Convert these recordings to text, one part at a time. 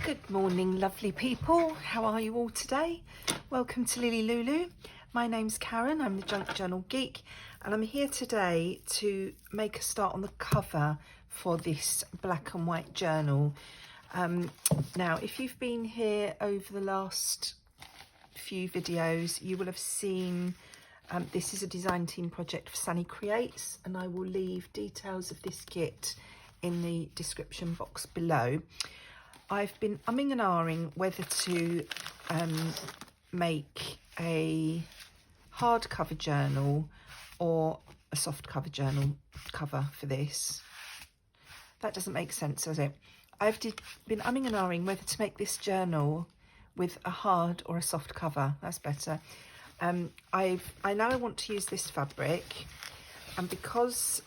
Good morning, lovely people. How are you all today? Welcome to LilyLuLou. My name's Karen, I'm the Junk Journal Geek, and I'm here today to make a start on the cover for this black and white journal. Now, if you've been here over the last few videos, you will have seen this is a design team project for Sunny Creates, and I will leave details of this kit in the description box below. I've been umming and ahhing whether to make a hardcover journal or a soft cover journal cover for this. That doesn't make sense, does it? I've been umming and ahhing whether to make this journal with a hard or a soft cover. That's better. I know I want to use this fabric, and because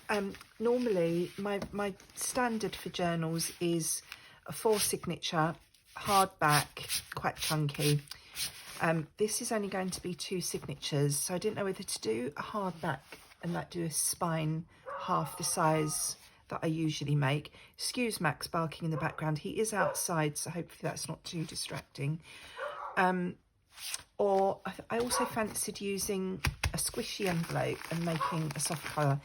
normally my standard for journals is a Faux signature, hardback, quite chunky. This is only going to be 2 signatures, so I didn't know whether to do a hardback and like do a spine half the size that I usually make. Excuse Max barking in the background, he is outside, so hopefully that's not too distracting. Or I also fancied using a squishy envelope and making a soft colour.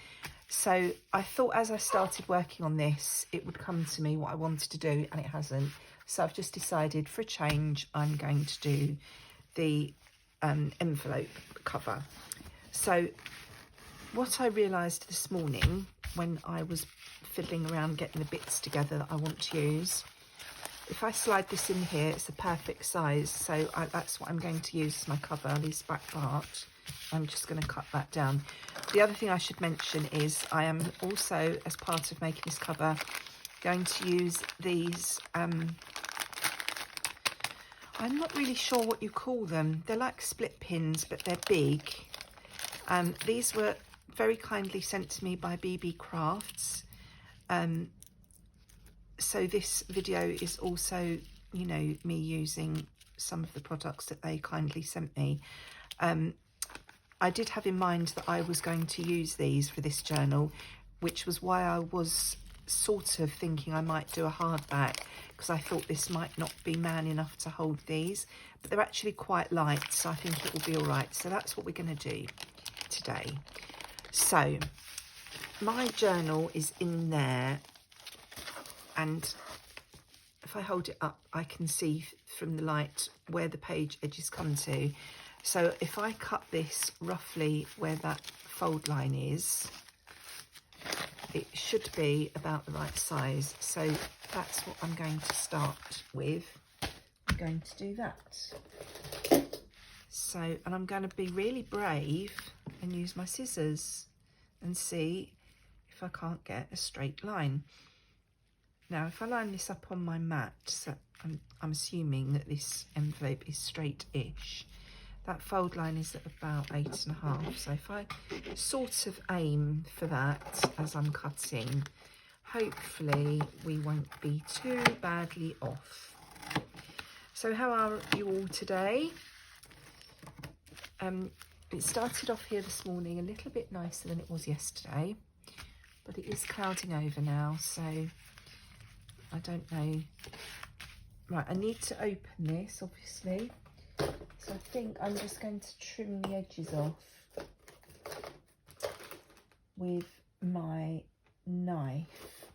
So I thought as I started working on this, it would come to me what I wanted to do, and it hasn't. So I've just decided for a change, I'm going to do the envelope cover. So what I realised this morning when I was fiddling around getting the bits together that I want to use, if I slide this in here, it's the perfect size. So that's what I'm going to use as my cover, this back part. I'm just going to cut that down. The other thing I should mention is I am also, as part of making this cover, going to use these, I'm not really sure what you call them. They're like split pins, but they're big. These were very kindly sent to me by BeebeeCrafts. So this video is also, you know, me using some of the products that they kindly sent me. I did have in mind that I was going to use these for this journal, which was why I was sort of thinking I might do a hardback, because I thought this might not be man enough to hold these, but they're actually quite light, so I think it will be all right. So that's what we're going to do today. So my journal is in there, and if I hold it up, I can see from the light where the page edges come to. So if I cut this roughly where that fold line is, it should be about the right size. So that's what I'm going to start with. I'm going to do that. So, and I'm going to be really brave and use my scissors and see if I can't get a straight line. Now, if I line this up on my mat, so I'm assuming that this envelope is straight-ish. That fold line is at about 8.5. So if I sort of aim for that as I'm cutting, hopefully we won't be too badly off. So how are you all today? It started off here this morning a little bit nicer than it was yesterday, but it is clouding over now, so I don't know. Right, I need to open this, obviously. So I think I'm just going to trim the edges off with my knife.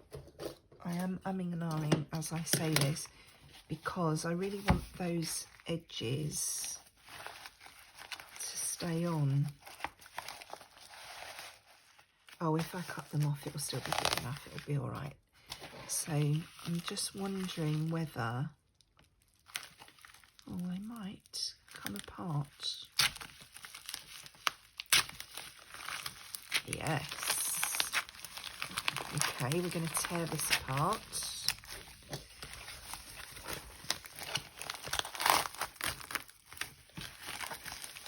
I am umming and ahhing as I say this, because I really want those edges to stay on. Oh, if I cut them off, it will still be good enough. It'll be all right. So I'm just wondering whether, oh, they might come apart. Yes. Okay, we're going to tear this apart.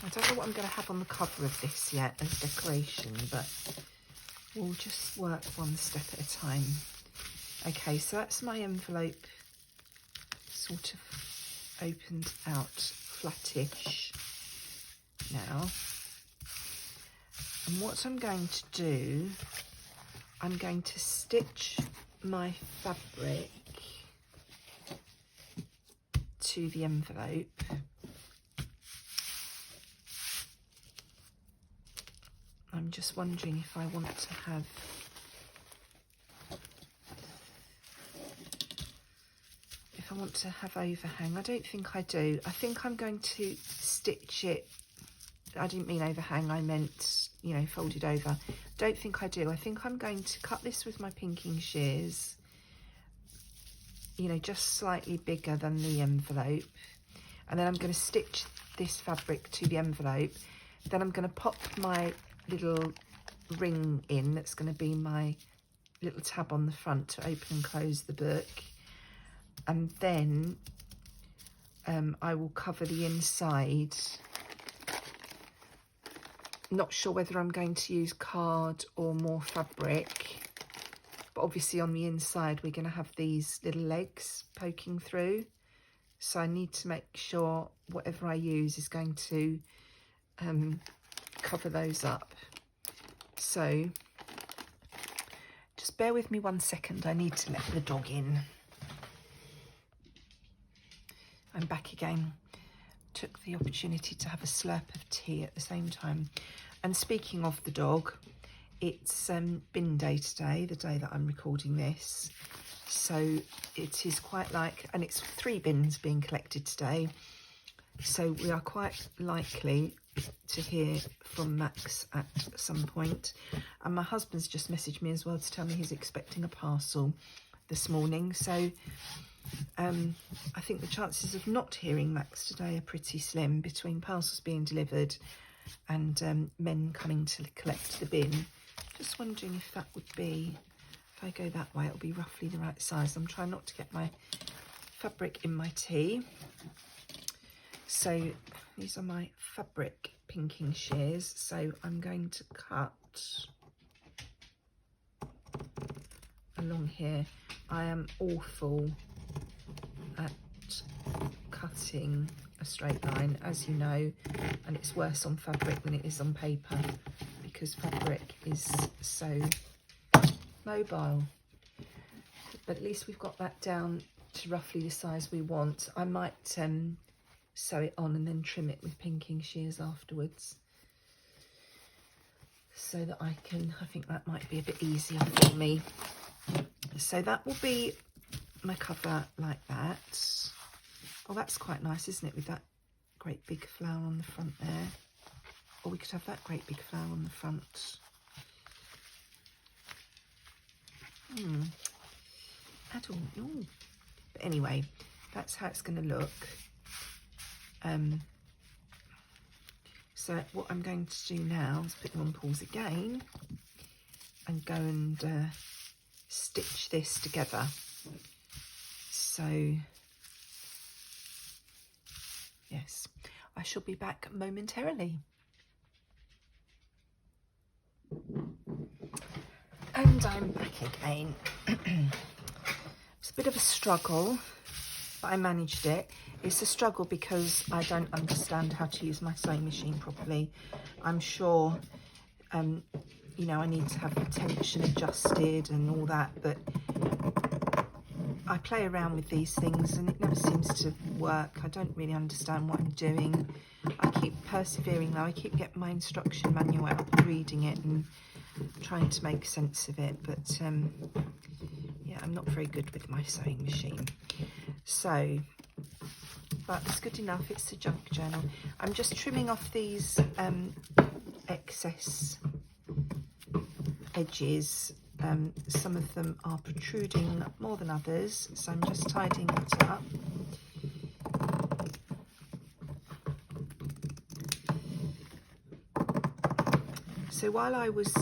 I don't know what I'm going to have on the cover of this yet as decoration, but we'll just work one step at a time. Okay, so that's my envelope sort of opened out flattish now. And what I'm going to do, I'm going to stitch my fabric to the envelope. I'm just wondering if I want to have overhang. I don't think I do. I think I'm going to stitch it. I didn't mean overhang, I meant, you know, folded over. Don't think I do. I think I'm going to cut this with my pinking shears, you know, just slightly bigger than the envelope. And then I'm going to stitch this fabric to the envelope. Then I'm going to pop my little ring in. That's going to be my little tab on the front to open and close the book. And then I will cover the inside. Not sure whether I'm going to use card or more fabric, but obviously on the inside we're going to have these little legs poking through, so I need to make sure whatever I use is going to cover those up. So just bear with me 1 second, I need to let the dog in. I'm back again. Took the opportunity to have a slurp of tea at the same time. And speaking of the dog, it's bin day today, the day that I'm recording this. So it is quite like, and it's 3 bins being collected today. So we are quite likely to hear from Max at some point. And my husband's just messaged me as well to tell me he's expecting a parcel this morning. So I think the chances of not hearing Max today are pretty slim, between parcels being delivered and men coming to collect the bin. Just wondering if that would be, if I go that way, it'll be roughly the right size. I'm trying not to get my fabric in my tea. So these are my fabric pinking shears. So I'm going to cut along here. I am awful at cutting a straight line, as you know, and it's worse on fabric than it is on paper because fabric is so mobile. But at least we've got that down to roughly the size we want. I might sew it on and then trim it with pinking shears afterwards, so that I think that might be a bit easier for me. So that will be my cover like that. Oh, that's quite nice, isn't it, with that great big flower on the front there. Or we could have that great big flower on the front. I don't know. But anyway, that's how it's going to look. So what I'm going to do now is put them on pause again and go and stitch this together. So yes, I shall be back momentarily. And I'm back again. It's a bit of a struggle, but I managed it. It's a struggle because I don't understand how to use my sewing machine properly. I'm sure, you know, I need to have the tension adjusted and all that, but I play around with these things and it never seems to work. I don't really understand what I'm doing. I keep persevering though. I keep getting my instruction manual out and reading it and trying to make sense of it. But yeah, I'm not very good with my sewing machine. So, but it's good enough. It's a junk journal. I'm just trimming off these excess edges. Some of them are protruding more than others, so I'm just tidying that up. So while I was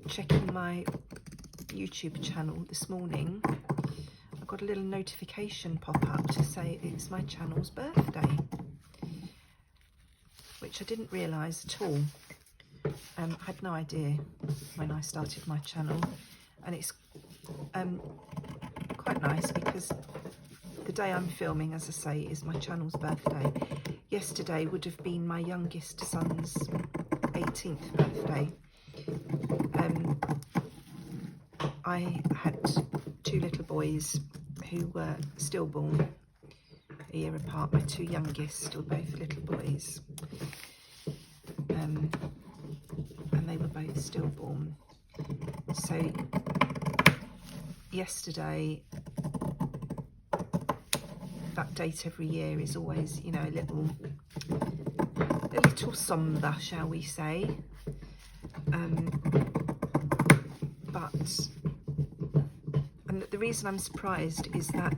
checking my YouTube channel this morning, I got a little notification pop up to say it's my channel's birthday, which I didn't realise at all. I had no idea when I started my channel, and it's quite nice because the day I'm filming, as I say, is my channel's birthday. Yesterday would have been my youngest son's 18th birthday. I had 2 little boys who were stillborn a year apart. My two youngest were both little boys, and they were both stillborn. So yesterday, that date every year is always, you know, a little sombre, shall we say. And the reason I'm surprised is that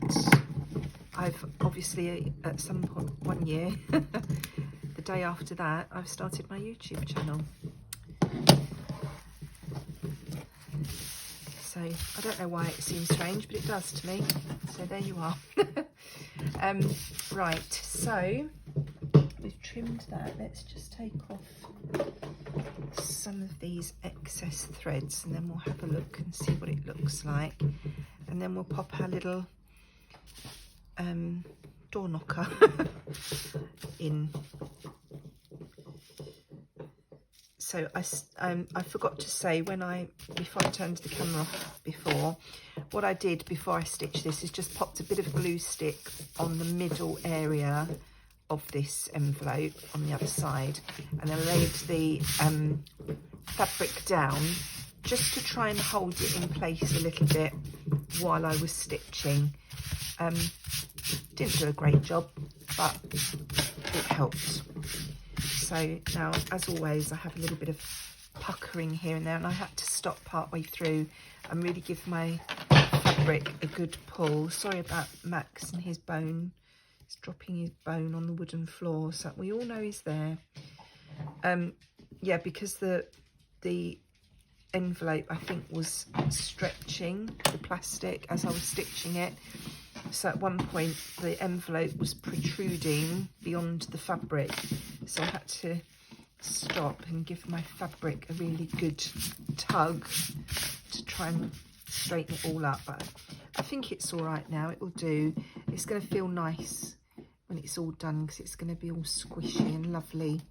I've obviously at some point one year, the day after that, I've started my YouTube channel. So I don't know why it seems strange, but it does to me. So there you are. Right, so we've trimmed that. Let's just take off some of these excess threads, and then we'll have a look and see what it looks like. And then we'll pop our little door knocker in. So I forgot to say before I turned the camera off before, what I did before I stitched this is just popped a bit of glue stick on the middle area of this envelope on the other side, and then laid the fabric down just to try and hold it in place a little bit while I was stitching. Didn't do a great job, but it helped. So now, as always, I have a little bit of puckering here and there, and I had to stop partway through and really give my fabric a good pull. Sorry about Max and his bone. He's dropping his bone on the wooden floor, so we all know he's there. Yeah, because the envelope, I think, was stretching the plastic as I was stitching it. So at one point the envelope was protruding beyond the fabric, so I had to stop and give my fabric a really good tug to try and straighten it all up. But I think it's all right now. It will do. It's going to feel nice when it's all done, because it's going to be all squishy and lovely.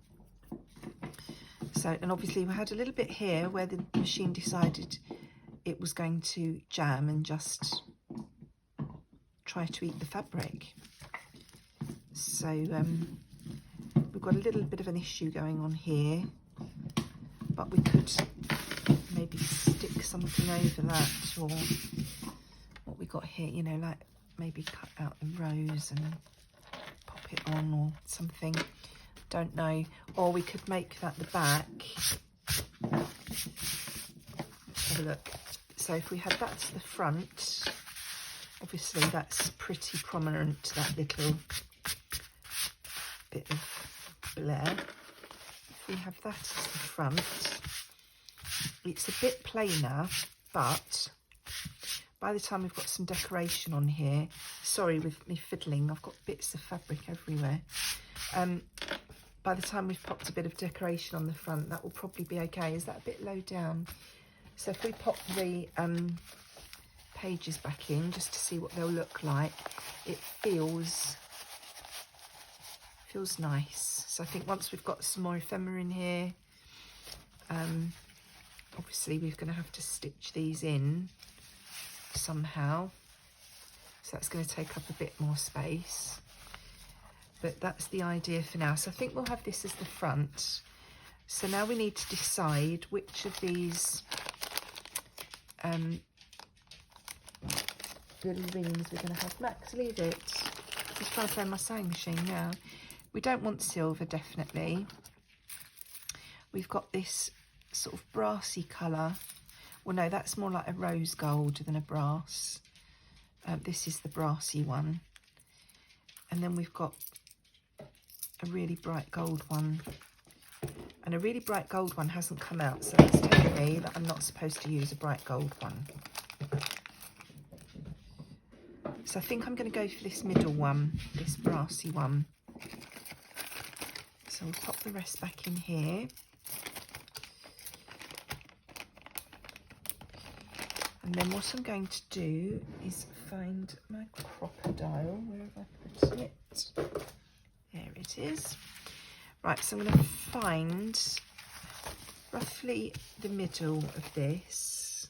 So, and obviously we had a little bit here where the machine decided it was going to jam and just try to eat the fabric. So we've got a little bit of an issue going on here, but we could maybe stick something over that, or what we got here, you know, like maybe cut out the rows and pop it on or something. Don't know. Or we could make that the back. Let's have a look. So if we had that to the front, obviously that's pretty prominent, that little bit of blare. If we have that as the front, it's a bit plainer, but by the time we've got some decoration on here, sorry with me fiddling, I've got bits of fabric everywhere. By the time we've popped a bit of decoration on the front, that will probably be okay. Is that a bit low down? So if we pop the pages back in just to see what they'll look like, it feels nice. So I think once we've got some more ephemera in here, obviously we're going to have to stitch these in somehow, so that's going to take up a bit more space, but that's the idea for now. So I think we'll have this as the front. So now we need to decide which of these little rings we're going to have. Max, leave it. Just trying to find my sewing machine now. We don't want silver, definitely. We've got this sort of brassy colour. Well, no, that's more like a rose gold than a brass. This is the brassy one. And then we've got a really bright gold one. And a really bright gold one hasn't come out, so it's telling me that I'm not supposed to use a bright gold one. So I think I'm going to go for this middle one, this brassy one. So we'll pop the rest back in here. And then what I'm going to do is find my crocodile. Where have I put it? There it is. Right, so I'm going to find roughly the middle of this.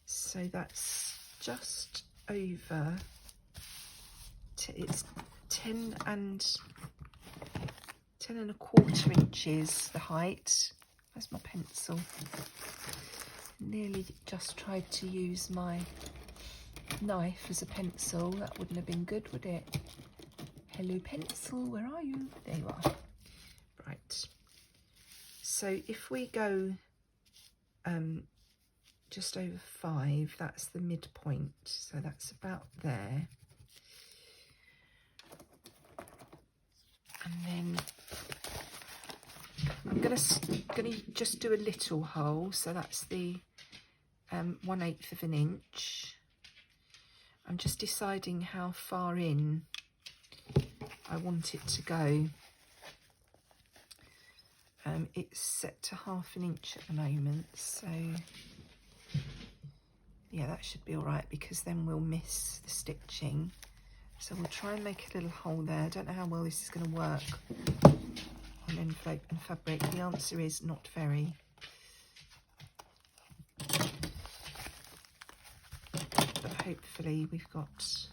So that's just over, it's 10 and 1/4 inches the height. Where's my pencil? Nearly just tried to use my knife as a pencil. That wouldn't have been good, would it? Hello pencil, where are you? There you are. Right. So if we go just over 5, that's the midpoint. So that's about there. And then I'm gonna just do a little hole. So that's the 1/8 of an inch. I'm just deciding how far in I want it to go. It's set to 1/2 inch at the moment, so yeah, that should be all right, because then we'll miss the stitching. So we'll try and make a little hole there. I don't know how well this is going to work on envelope and fabric. The answer is not very. But hopefully we've got...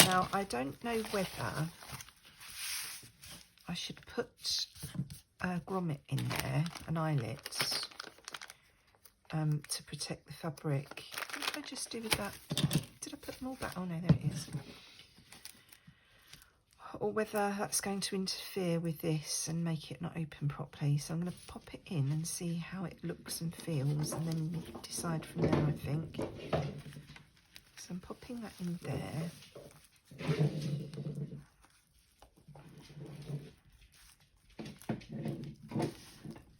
Now, I don't know whether I should put a grommet in there, an eyelet, to protect the fabric. What did I just do with that? Did I put them all back? Oh no, there it is. Or whether that's going to interfere with this and make it not open properly. So I'm going to pop it in and see how it looks and feels, and then decide from there, I think. So I'm popping that in there.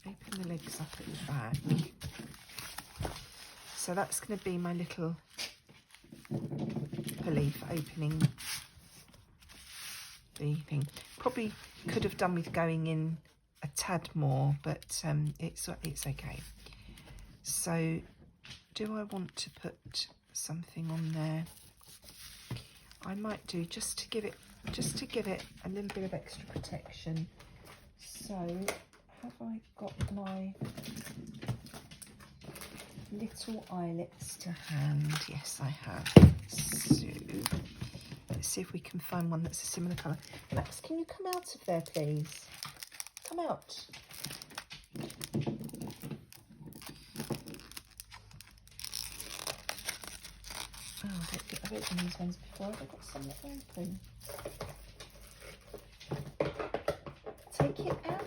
Open the legs up at the back. So that's going to be my little pulley for opening the thing. Probably could have done with going in a tad more, but it's okay. So do I want to put something on there? I might do, just to give it a little bit of extra protection. So have I got my little eyelets to hand? Yes, I have. So let's see if we can find one that's a similar colour. Max, can you come out of there, please? Come out. Oh, I've opened these ones before. Have I got some that are open? Take it out.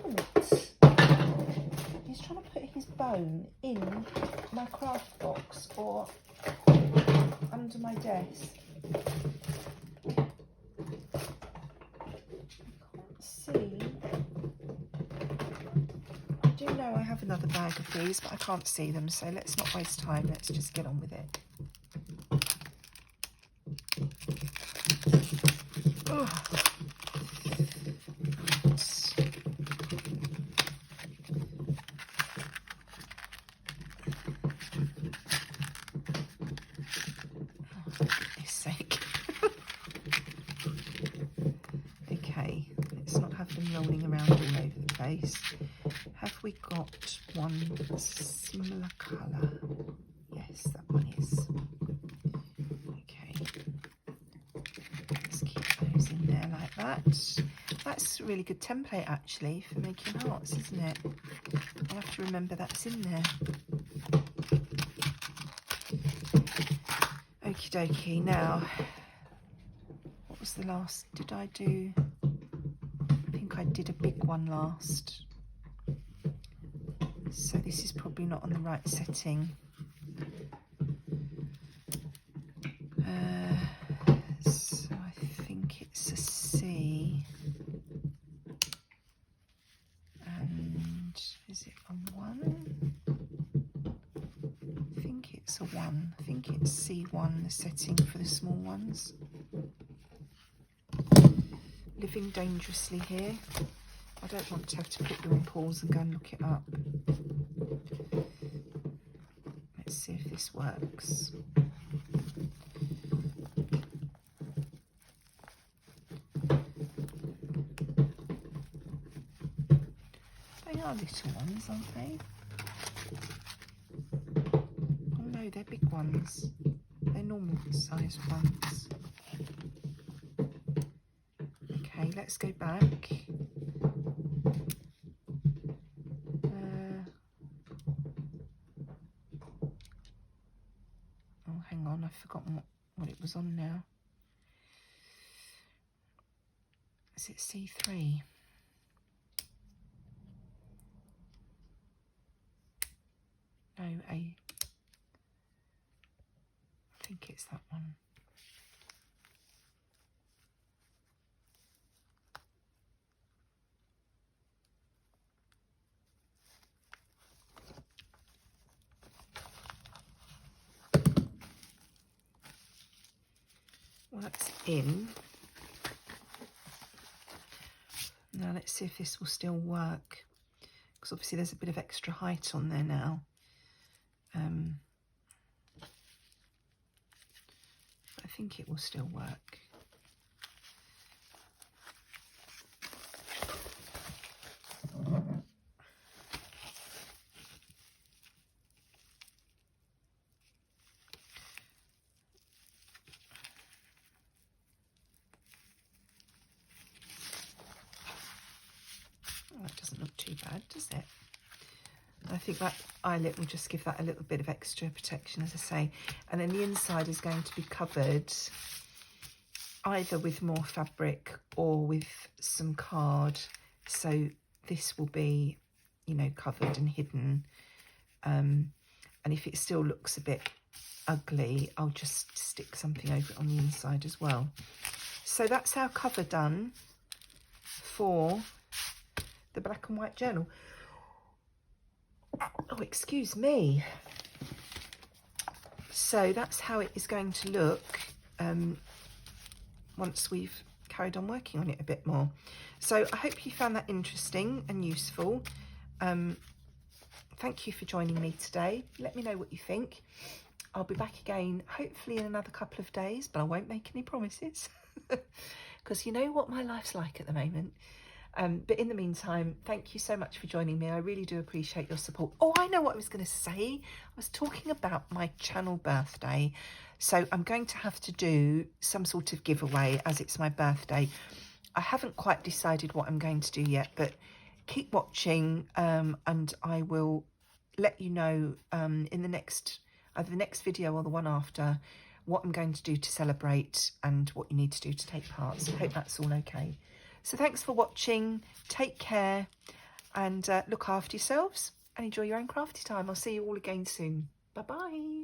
He's trying to put his bone in my craft box or under my desk. I can't see. I do know I have another bag of these, but I can't see them, so let's not waste time. Let's just get on with it. Oh. Okay, let's not have them rolling around all over the place. Have we got one similar colour? Yes, that one is. Okay, let's keep those in there like that. That's a really good template actually for making hearts, isn't it? I'll have to remember that's in there. Okie dokie, now, what was the last, did I do, I think I did a big one last. So this is probably not on the right setting. So I think it's a C. And is it a 1? I think it's a 1. I think it's C1, the setting for the small ones. Living dangerously here. I don't want to have to put you on pause and go and look it up. Let's see if this works. They are little ones, aren't they? Oh no, they're big ones. They're normal size ones. Okay, let's go back. Oh, hang on, I've forgotten what it was on now. Is it C3? No, I think it's that one. Well, that's in. Now let's see if this will still work, because obviously there's a bit of extra height on there now. I think it will still work. Oh, that doesn't look too bad, does it? I think that eyelet will just give that a little bit of extra protection, as I say. And then the inside is going to be covered either with more fabric or with some card. So this will be, you know, covered and hidden. And if it still looks a bit ugly, I'll just stick something over it on the inside as well. So that's our cover done for the black and white journal. Oh, excuse me. So that's how it is going to look once we've carried on working on it a bit more. So I hope you found that interesting and useful. Thank you for joining me today. Let me know what you think. I'll be back again hopefully in another couple of days, but I won't make any promises because you know what my life's like at the moment. But in the meantime, thank you so much for joining me. I really do appreciate your support. Oh, I know what I was going to say. I was talking about my channel birthday. So I'm going to have to do some sort of giveaway as it's my birthday. I haven't quite decided what I'm going to do yet, but keep watching and I will let you know in the next, either the next video or the one after, what I'm going to do to celebrate and what you need to do to take part. So I hope that's all okay. So thanks for watching, take care and look after yourselves and enjoy your own crafty time. I'll see you all again soon. Bye-bye.